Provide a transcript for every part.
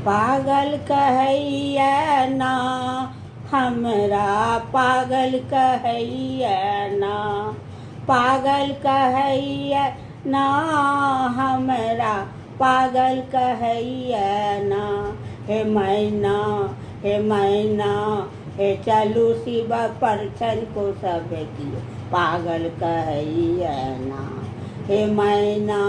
पागल कहैया ना हमरा पागल कहैया ना, पागल कहैया ना हमरा पागल कहैया ना। हे मैना हे मैना हे चलू शिव परछन को सब कियो पागल कहैया ना। हे मैना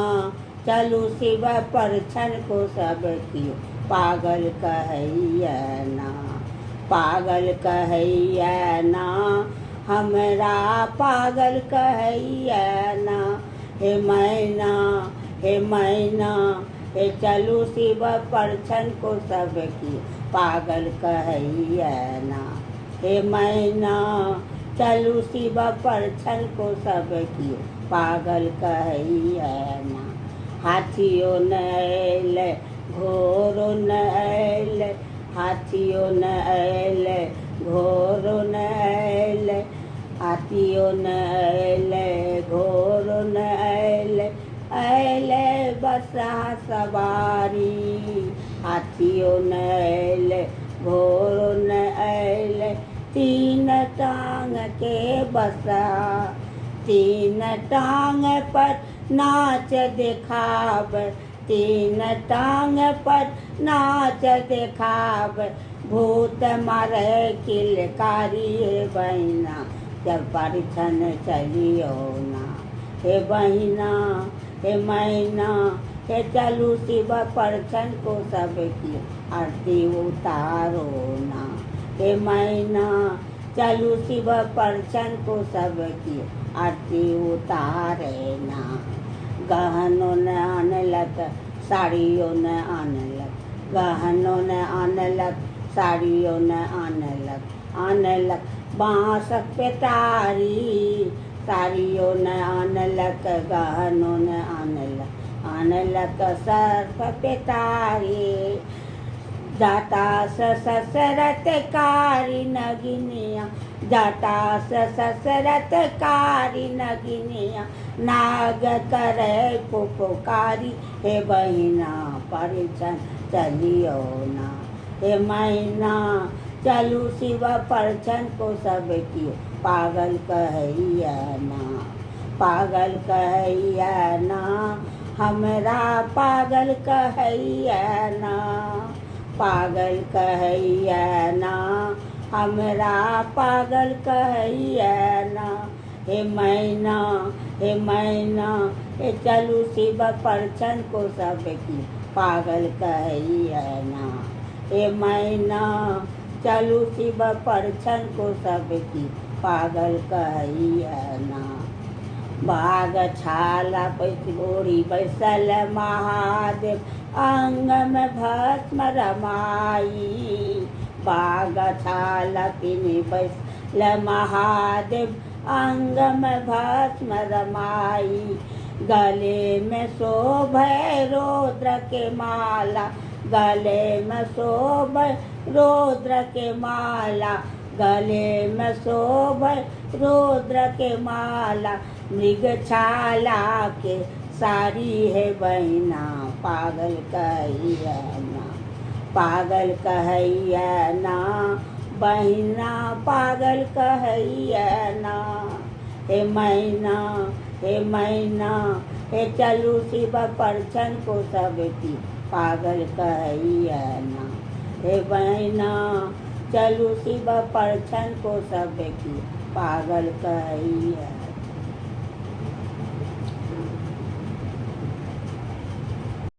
चलू शिव परछन को सब कियो पागल कहैया ना, पागल कहैया ना हमरा पागल कहैया ना। हे मैना हे मैना हे चलू शिव परछन को सब कियो पागल कहैया ना। हे मैना चलू शिव परछन को सब कियो पागल कहैया ना। हाथियों न अयलै घोड़ो न अयलै, हाथियों न अयलै घोड़ो न अयलै, हाथियों न अयलै घोड़ो न अयलै, अयलै बसहा सवारी। हाथियों न अयलै घोड़ो न अयलै, तीन टांग के बसहा, तीन टांग पर नाच देखाबै, तीन टांग पर नाच देखाबै। भूत मारे किलकारी बहिना जब परछन चलियो ना। हे बहिना हे मैना हे चलू शिव परछन को सब कियो आरती उतारो ना। हे मैना चलू शिव परछन को सब कियो आरती उतारे ना। गहनों न आनलक साड़ियों न आनलक, गहनों न आनलक साड़ियों न आनलक, आनलक बाँसक पेटारी। साड़ियों न आनलक गहनों न आनलक, आनलक सर्प पेटारी। जाता ससरत कारी नगिनिया, जाता ससरत कारी नगिनिया, नाग करे पुकारी। हे बहिना परछन चलियो ना। हे मैना चलू शिव परछन को सब कियो पागल कहैया ना, पागल कहैया ना हमरा पागल कहैया ना, पागल कहैया ना हमरा पागल कहैया ना। हे मैना हे मैना हे चलू शिव परछन को सब कियो पागल कहैया ना। हे मैना चलू शिव परछन को सब कियो पागल कहैया ना। बाघ छाला ओढ़ी बैसल महादेव अंग में भस्म रमाई। बाघ छाला पिनी बैसल महादेव अंग में भस्म रमाई। गले में शोभे रुद्र के माला, गले में शोभे रुद्र के माला, गले में शोभे रुद्र के माला। मृग छाला के साड़ी है बहिना पागल कहैया ना, पागल कहैया ना बहिना पागल कहैया ना। हे मैना हे मैना हे चलू शिव परछन को सब कियो पागल कहैया ना। हे मैना चलू शिव परछन को सब कियो पागल कहैया।